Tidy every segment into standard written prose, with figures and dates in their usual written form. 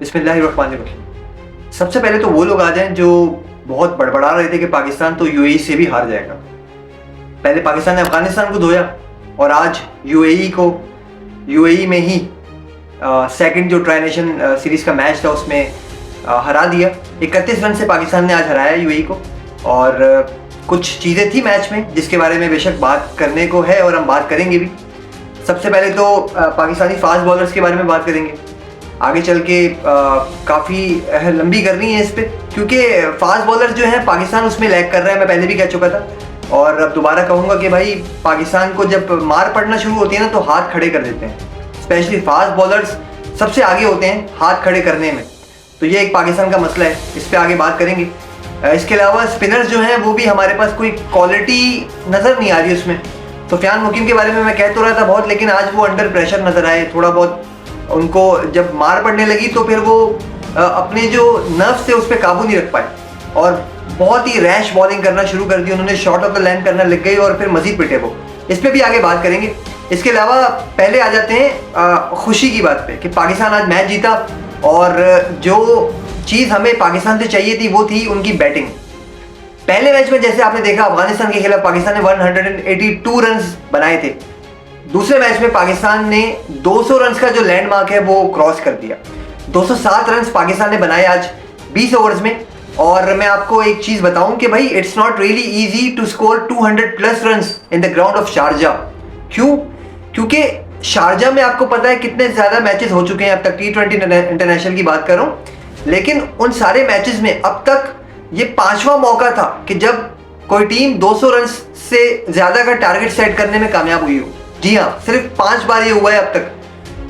बिस्मिल्लाहिर्रहमानिर्रहीम। सबसे पहले तो वो लोग आ जाएं जो बहुत बड़बड़ा रहे थे कि पाकिस्तान तो यूएई से भी हार जाएगा। पहले पाकिस्तान ने अफगानिस्तान को धोया और आज यूएई में ही सेकंड जो ट्राई नेशन सीरीज का मैच था उसमें हरा दिया। 31 रन से पाकिस्तान ने आज हराया यूएई को। और कुछ चीज़ें थी मैच में जिसके बारे में बेशक बात करने को है और हम बात करेंगे भी। सबसे पहले तो पाकिस्तानी फास्ट बॉलर्स के बारे में बात करेंगे। आगे चल के काफ़ी लंबी करनी है इस पर, क्योंकि फास्ट बॉलर जो है पाकिस्तान उसमें लैग कर रहा है। मैं पहले भी कह चुका था और अब दोबारा कहूँगा कि भाई पाकिस्तान को जब मार पड़ना शुरू होती है ना तो हाथ खड़े कर देते हैं। स्पेशली फास्ट बॉलर्स सबसे आगे होते हैं हाथ खड़े करने में। तो ये एक पाकिस्तान का मसला है, इस पर आगे बात करेंगे। इसके अलावा स्पिनर्स जो हैं वो भी हमारे पास कोई क्वालिटी नज़र नहीं आ रही उसमें। सुफियान मुकीम के बारे में मैं कह तो रहा था बहुत, लेकिन आज वो अंडर प्रेशर नज़र आए थोड़ा बहुत। उनको जब मार पड़ने लगी तो फिर वो अपने जो नर्व्स थे उस पर काबू नहीं रख पाए और बहुत ही रैश बॉलिंग करना शुरू कर दी उन्होंने। शॉर्ट ऑफ द लाइन करना लग गई और फिर मजीद पिटे वो। इस पर भी आगे बात करेंगे। इसके अलावा पहले आ जाते हैं खुशी की बात पे कि पाकिस्तान आज मैच जीता और जो चीज़ हमें पाकिस्तान से चाहिए थी वो थी उनकी बैटिंग। पहले मैच में जैसे आपने देखा अफगानिस्तान के खिलाफ पाकिस्तान ने 182 रन बनाए थे। दूसरे मैच में पाकिस्तान ने 200 रन का जो लैंडमार्क है वो क्रॉस कर दिया। 207 रन पाकिस्तान ने बनाए आज 20 ओवर्स में। और मैं आपको एक चीज़ बताऊं कि भाई it's not really easy to score 200+ run in the ground of Sharjah. क्यों? क्योंकि शारजा में आपको पता है कितने ज़्यादा मैचेस हो चुके हैं अब तक। T20 इंटरनेशनल की बात कर रहा हूँ, लेकिन उन सारे मैचेस में अब तक ये 5वां मौका था कि जब कोई टीम 200 रन से ज़्यादा का टारगेट सेट करने में कामयाब हुई हो। जी हाँ, सिर्फ 5 बार ये हुआ है अब तक।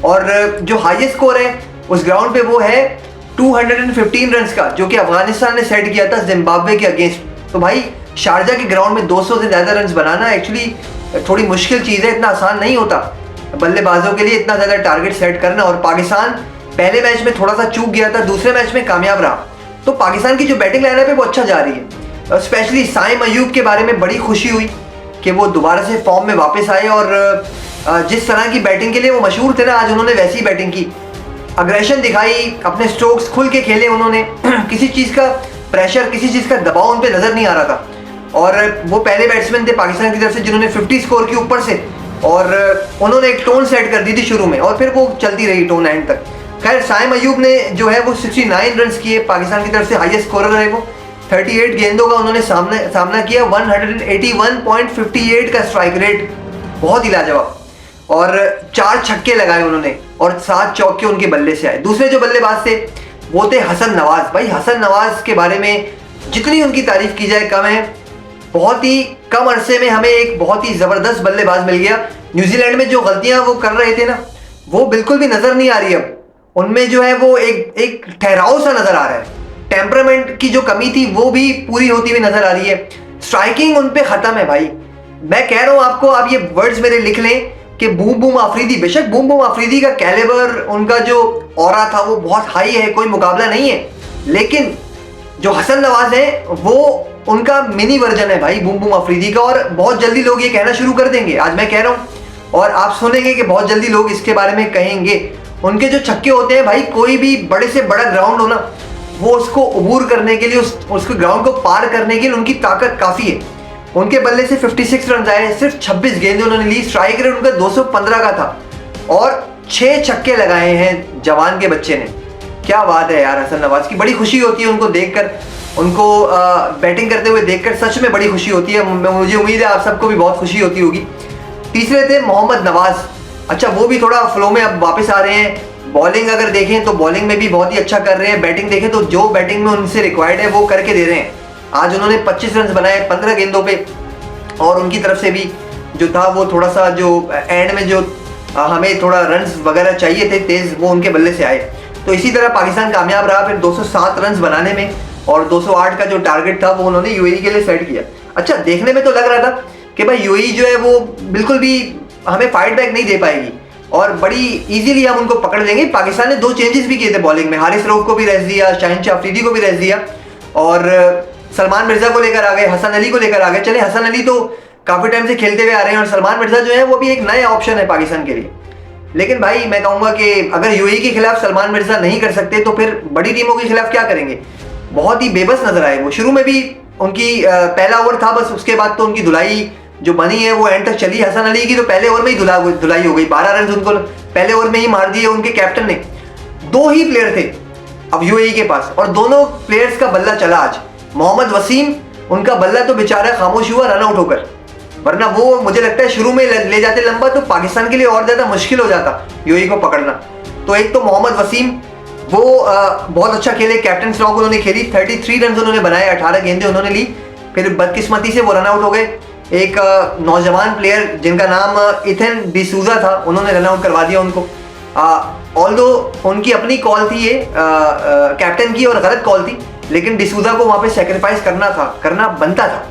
और जो हाईएस्ट स्कोर है उस ग्राउंड पे वो है 215 रन का, जो कि अफगानिस्तान ने सेट किया था जिम्बाब्वे के अगेंस्ट। तो भाई शारजा के ग्राउंड में 200 से ज़्यादा रन बनाना एक्चुअली थोड़ी मुश्किल चीज़ है, इतना आसान नहीं होता बल्लेबाजों के लिए इतना ज़्यादा टारगेट सेट करना। और पाकिस्तान पहले मैच में थोड़ा सा चूक गया था, दूसरे मैच में कामयाब रहा। तो पाकिस्तान की जो बैटिंग लाइनअप है वो अच्छा जा रही है। स्पेशली साइम अयूब के बारे में बड़ी खुशी हुई कि वो दोबारा से फॉर्म में वापस आए और जिस तरह की बैटिंग के लिए वो मशहूर थे ना, आज उन्होंने वैसी बैटिंग की। अग्रेशन दिखाई, अपने स्ट्रोक्स खुल के खेले उन्होंने। किसी चीज़ का प्रेशर, किसी चीज़ का दबाव उन पर नज़र नहीं आ रहा था। और वो पहले बैट्समैन थे पाकिस्तान की तरफ से जिन्होंने 50 स्कोर की ऊपर से, और उन्होंने एक टोन सेट कर दी थी शुरू में और फिर वो चलती रही टोन एंड तक। खैर साइम अयूब ने जो है वो 69 रन किए, पाकिस्तान की तरफ से हाईएस्ट स्कोरर रहे वो। 38 गेंदों का उन्होंने सामना किया, 181.58 का स्ट्राइक रेट, बहुत ही लाजवाब। और 4 छक्के लगाए उन्होंने और 7 चौके उनके बल्ले से आए। दूसरे जो बल्लेबाज थे वो थे हसन नवाज। भाई हसन नवाज के बारे में जितनी उनकी तारीफ की जाए कम है। बहुत ही कम अरसे में हमें एक बहुत ही ज़बरदस्त बल्लेबाज मिल गया। न्यूजीलैंड में जो गलतियां वो कर रहे थे ना वो बिल्कुल भी नज़र नहीं आ रही अब उनमें। जो है वो एक ठहराव सा नज़र आ रहा है। टेम्परामेंट की जो कमी थी वो भी पूरी होती हुई नज़र आ रही है। स्ट्राइकिंग उन पे ख़त्म है भाई। मैं कह रहा हूँ आपको, आप ये वर्ड्स मेरे लिख लें कि बूम बूम आफरीदी। बेशक बूम बूम आफरीदी का कैलिबर, उनका जो ऑरा था वो बहुत हाई है, कोई मुकाबला नहीं है। लेकिन जो हसन नवाज है वो उनका मिनी वर्जन है भाई बूम बूम आफरीदी का। और बहुत जल्दी लोग ये कहना शुरू कर देंगे, आज मैं कह रहा हूँ और आप सुनेंगे कि बहुत जल्दी लोग इसके बारे में कहेंगे। उनके जो छक्के होते हैं भाई, कोई भी बड़े से बड़ा ग्राउंड हो ना, वो उसको अबूर करने के लिए, उसको ग्राउंड को पार करने के लिए उनकी ताकत काफ़ी है। उनके बल्ले से 56 रन आए, सिर्फ 26 गेंदें उन्होंने ली। स्ट्राइक रेट उनका 215 का था और 6 छक्के लगाए हैं जवान के बच्चे ने। क्या बात है यार हसन नवाज की। बड़ी खुशी होती है उनको देखकर, उनको बैटिंग करते हुए देखकर सच में बड़ी खुशी होती है। मुझे उम्मीद है आप सबको भी बहुत खुशी होती होगी। तीसरे थे मोहम्मद नवाज। अच्छा, वो भी थोड़ा फ्लो में अब वापस आ रहे हैं। बॉलिंग अगर देखें तो बॉलिंग में भी बहुत ही अच्छा कर रहे हैं। बैटिंग देखें तो जो बैटिंग में उनसे रिक्वायर्ड है वो करके दे रहे हैं। आज उन्होंने 25 रन बनाए 15 गेंदों पे। और उनकी तरफ से भी जो था वो थोड़ा सा जो एंड में जो हमें थोड़ा रन्स वगैरह चाहिए थे तेज़, वो उनके बल्ले से आए। तो इसी तरह पाकिस्तान कामयाब रहा फिर 207 रन बनाने में। और 208 का जो टारगेट था वो उन्होंने यूएई के लिए सेट किया। अच्छा, देखने में तो लग रहा था कि भाई यूएई जो है वो बिल्कुल भी हमें फाइट बैक नहीं दे पाएगी और बड़ी इजीली हम उनको पकड़ लेंगे। पाकिस्तान ने 2 चेंजेस भी किए थे बॉलिंग में। हारिस रऊफ को भी रेस्ट दिया, शाहिन अफरीदी को भी रेस्ट दिया और सलमान मिर्जा को लेकर आ गए, हसन अली को लेकर आ गए। चले, हसन अली तो काफ़ी टाइम से खेलते हुए आ रहे हैं और सलमान मिर्जा जो है वो भी एक नया ऑप्शन है पाकिस्तान के लिए। लेकिन भाई मैं कहूंगा कि अगर यूएई के खिलाफ सलमान मिर्जा नहीं कर सकते तो फिर बड़ी टीमों के खिलाफ क्या करेंगे। बहुत ही बेबस नजर आए वो। शुरू में भी उनकी पहला ओवर था बस, उसके बाद तो उनकी धुलाई जो बनी है वो एंड तक चली। हसन अली की तो पहले ओवर में ही धुलाई हो गई, 12 रन उनको पहले ओवर में ही मार दिए उनके कैप्टन ने। 2 ही प्लेयर थे अब यूएई के पास और दोनों प्लेयर्स का बल्ला चला आज। मोहम्मद वसीम, उनका बल्ला तो बेचारा खामोश हुआ रन आउट होकर, वरना वो मुझे लगता है शुरू में ले जाते लंबा तो पाकिस्तान के लिए और ज्यादा मुश्किल हो जाता यूएई को पकड़ना। तो एक तो मोहम्मद वसीम वो बहुत अच्छा खेले, कैप्टन स्लॉग उन्होंने खेली, 33 रन उन्होंने बनाए, 18 गेंदें उन्होंने ली, फिर बदकिस्मती से वो रन आउट हो गए। एक नौजवान प्लेयर जिनका नाम इथन डिसूजा था, उन्होंने रन आउट करवा दिया उनको। ऑल्दो उनकी अपनी कॉल थी ये कैप्टन की और गलत कॉल थी, लेकिन डिसूजा को वहां पे सेक्रीफाइस करना बनता था,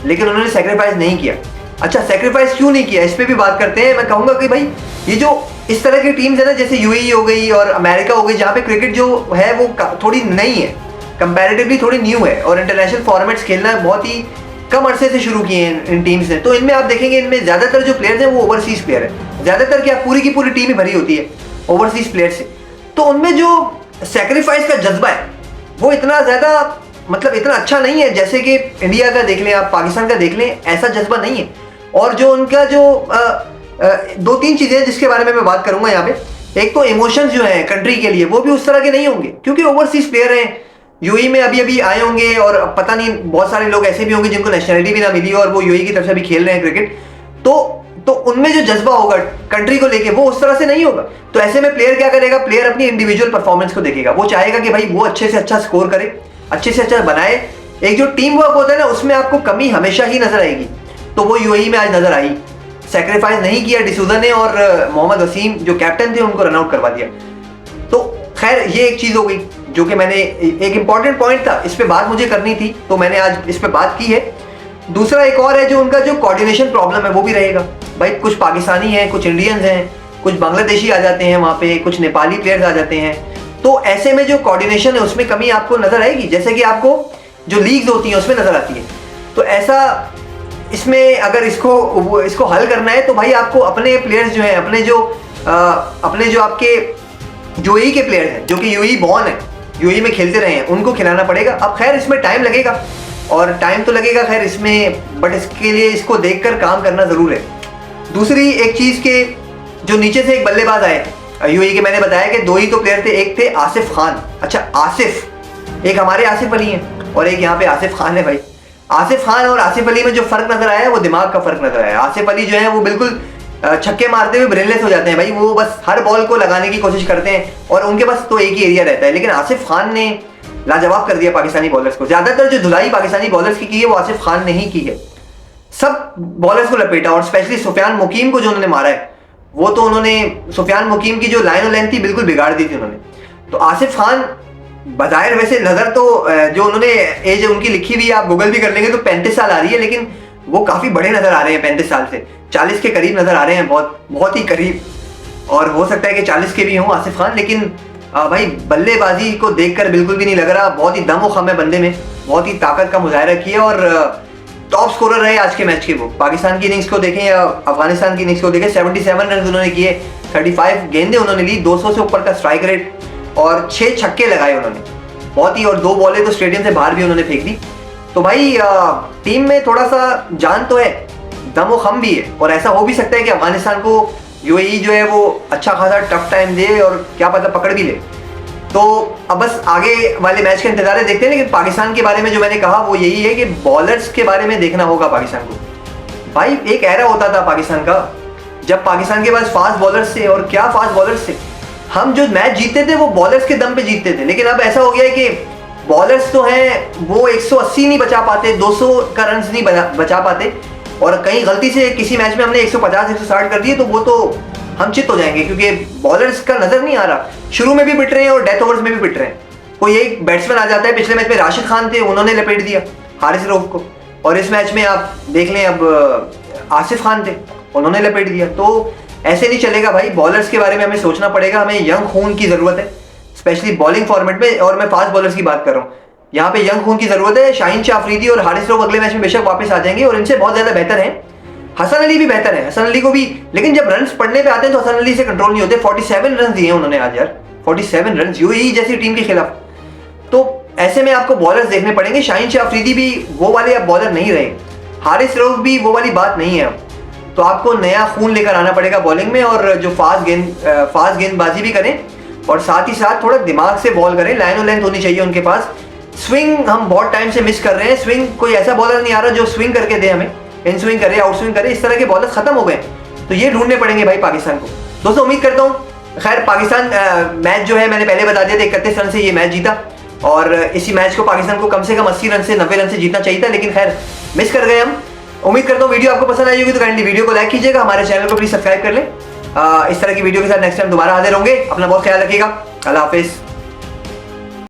लेकिन उन्होंने सेक्रीफाइस नहीं किया। अच्छा, सेक्रीफाइस क्यों नहीं किया इस पे भी बात करते हैं। मैं कहूंगा कि भाई ये जो इस तरह की टीम्स है ना, जैसे यूएई हो गई और अमेरिका हो गई, जहाँ पे क्रिकेट जो है वो थोड़ी नई है, कंपैरेटिवली थोड़ी न्यू है और इंटरनेशनल फॉर्मेट्स खेलना बहुत ही कम अरसे से शुरू किए हैं इन टीम्स ने। तो इनमें आप देखेंगे इनमें ज्यादातर जो प्लेयर्स हैं वो ओवरसीज प्लेयर है, ज्यादातर क्या पूरी की पूरी टीम ही भरी होती है ओवरसीज प्लेयर से। तो उनमें जो सेक्रीफाइस का जज्बा है वो इतना ज्यादा मतलब इतना अच्छा नहीं है जैसे कि इंडिया का देख लें आप, पाकिस्तान का देख लें, ऐसा जज्बा नहीं है। और जो उनका जो 2-3 चीजें हैं जिसके बारे में मैं बात करूंगा यहाँ पे। एक तो इमोशंस जो है कंट्री के लिए वो भी उस तरह के नहीं होंगे, क्योंकि ओवरसीज प्लेयर हैं, यूएई में अभी अभी आए होंगे और पता नहीं बहुत सारे लोग ऐसे भी होंगे जिनको नेशनलिटी भी ना मिली और वो यूएई की तरफ से भी खेल रहे हैं क्रिकेट। तो उनमें जो जज्बा होगा कंट्री को लेके वो उस तरह से नहीं होगा। तो ऐसे में प्लेयर क्या करेगा, प्लेयर अपनी इंडिविजुअल परफॉर्मेंस को देखेगा, वो चाहेगा कि भाई वो अच्छे से अच्छा स्कोर करे, अच्छे से अच्छा बनाए। एक जो टीम वर्क होता है ना उसमें आपको कमी हमेशा ही नजर आएगी, तो वो यूएई में आज नजर आई। सेक्रीफाइस नहीं किया डिसूजा ने और मोहम्मद वसीम जो कैप्टन थे उनको रन आउट करवा दिया। तो खैर ये एक चीज हो गई जो कि मैंने एक इंपॉर्टेंट पॉइंट था, इस पे बात मुझे करनी थी तो मैंने आज इस पे बात की है। दूसरा एक और है जो उनका जो कोऑर्डिनेशन प्रॉब्लम है वो भी रहेगा। भाई कुछ पाकिस्तानी हैं, कुछ इंडियंस हैं, कुछ बांग्लादेशी आ जाते हैं वहाँ पे, कुछ नेपाली प्लेयर्स आ जाते हैं, तो ऐसे में जो कोऑर्डिनेशन है उसमें कमी आपको नजर आएगी, जैसे कि आपको जो लीग्स होती हैं उसमें नजर आती है। तो ऐसा इसमें अगर इसको हल करना है तो भाई आपको अपने प्लेयर्स जो हैं, अपने जो आपके यूएई के प्लेयर्स हैं जो कि यूएई बॉर्न है, यूएई में खेलते रहे हैं, उनको खिलाना पड़ेगा। अब खैर इसमें टाइम लगेगा और टाइम तो लगेगा खैर इसमें, बट इसके लिए इसको देखकर काम करना जरूर है। दूसरी एक चीज के जो नीचे से एक बल्लेबाज आए यूएई के, मैंने बताया कि 2 ही तो प्लेयर थे, एक थे आसिफ खान। अच्छा आसिफ, एक हमारे आसिफ अली हैं और एक यहाँ पे आसिफ खान है। भाई आसिफ खान और आसिफ अली में जो फर्क नजर आया वो दिमाग का फर्क नजर आया। आसिफ अली जो है वो बिल्कुल छक्के मारते हुए ब्रेनलेस हो जाते हैं भाई, वो बस हर बॉल को लगाने की कोशिश करते हैं और उनके पास तो एक ही एरिया रहता है। लेकिन आसिफ खान ने लाजवाब कर दिया पाकिस्तानी बॉलर्स को। ज्यादातर जो धुलाई पाकिस्तानी बॉलर्स की है वो आसिफ खान ने ही की है, सब बॉलर्स को लपेटा और स्पेशली सुफियान मुकीम को जो उन्होंने मारा है वो तो उन्होंने, सुफियान मुकीम की जो लाइन और लेंथ थी बिल्कुल बिगाड़ दी थी उन्होंने। तो आसिफ खान बजायर वैसे नजर तो जो उन्होंने एज उनकी लिखी हुई है आप गूगल भी कर लेंगे तो 35 साल आ रही है, लेकिन वो काफी बड़े नजर आ रहे हैं, 35 साल से 40 के करीब नजर आ रहे हैं, बहुत ही करीब, और हो सकता है कि 40 के भी हों आसिफ खान। लेकिन भाई बल्लेबाजी को देखकर बिल्कुल भी नहीं लग रहा, बहुत ही दम खम है बंदे में, बहुत ही ताकत का मुजाहरा किया और टॉप स्कोरर रहे आज के मैच के। वो पाकिस्तान की इनिंग्स को देखें या अफगानिस्तान की इनिंग्स को देखें, 77 रन उन्होंने किए, 35 गेंदें उन्होंने ली, 200 से ऊपर का स्ट्राइक रेट और 6 छक्के लगाए उन्होंने बहुत ही, और 2 बॉलें तो स्टेडियम से बाहर भी उन्होंने फेंक दी। तो भाई टीम में थोड़ा सा जान तो है, दम खम भी है, और ऐसा हो भी सकता है कि अफगानिस्तान को यूएई जो है वो अच्छा खासा टफ टाइम दे और क्या पता पकड़ भी ले। तो अब बस आगे वाले मैच का इंतजार है, देखते हैं। लेकिन पाकिस्तान के बारे में जो मैंने कहा वो यही है कि बॉलर्स के बारे में देखना होगा पाकिस्तान को। भाई एक एरा होता था पाकिस्तान का जब पाकिस्तान के पास फास्ट बॉलर्स थे, और क्या फास्ट बॉलर्स थे, हम जो मैच जीतते थे वो बॉलर्स के दम पे जीतते थे। लेकिन अब ऐसा हो गया है कि बॉलर्स तो हैं वो 180 नहीं बचा पाते, 200 का रन नहीं बचा पाते, और कहीं गलती से किसी मैच में हमने 150-160 कर दिए तो वो तो हम चित हो जाएंगे, क्योंकि बॉलर्स का नजर नहीं आ रहा। शुरू में भी पिट रहे हैं और डेथ ओवर्स में भी पिट रहे हैं। कोई एक बैट्समैन आ जाता है, पिछले मैच में राशिद खान थे, उन्होंने लपेट दिया हारिस रऊफ को, और इस मैच में आप देख लें अब आसिफ खान थे, उन्होंने लपेट दिया। तो ऐसे नहीं चलेगा भाई, बॉलर्स के बारे में हमें सोचना पड़ेगा, हमें यंग खून की जरूरत है, स्पेशली बॉलिंग फॉर्मेट में। और मैं फास्ट बॉलर्स की बात कर रहा हूँ, यहाँ पे यंग खून की जरूरत है। शाहीन शाह अफरीदी और हारिस रऊफ अगले मैच में बेशक वापस आ जाएंगे और इनसे बहुत ज्यादा बेहतर हैं, हसन अली भी बेहतर है, हसन अली को भी, लेकिन जब रन्स पढ़ने पे आते हैं तो हसन अली से कंट्रोल नहीं होते। 47 रन दिए उन्होंने आज यार, 47 रन यूएई जैसी टीम के खिलाफ। तो ऐसे में आपको बॉलर्स देखने पड़ेंगे। शाहीन शाह अफरीदी भी वो वाले अब बॉलर नहीं रहे, हारिस रऊफ भी वो वाली बात नहीं है अब। तो आपको नया खून लेकर आना पड़ेगा बॉलिंग में, और जो फास्ट गेंदबाजी भी करें और साथ ही साथ थोड़ा दिमाग से बॉल करें। लाइन और लेंथ होनी चाहिए उनके पास। स्विंग हम बहुत टाइम से मिस कर रहे हैं। स्विंग कोई ऐसा बॉलर नहीं आ रहा जो स्विंग करके दे हमें, इन स्विंग करे, आउट स्विंग करे, इस तरह के बॉलर खत्म हो गए। तो ये ढूंढने पड़ेंगे भाई पाकिस्तान को। दोस्तों उम्मीद करता हूँ, खैर पाकिस्तान मैच जो है मैंने पहले बता दिया था, 31 रन से ये मैच जीता, और इसी मैच को पाकिस्तान को कम से कम 80 रन से 90 रन से जीतना चाहिए था, लेकिन खैर मिस कर गए हम। उम्मीद करता हूँ वीडियो आपको पसंद आई होगी, तो काइंडली वीडियो को लाइक कीजिएगा, हमारे चैनल को प्लीज सब्सक्राइब कर लें। इस तरह की वीडियो के साथ नेक्स्ट टाइम दोबारा हाजिर होंगे। अपना बहुत ख्याल रखिएगा। अल्लाह हाफिज़।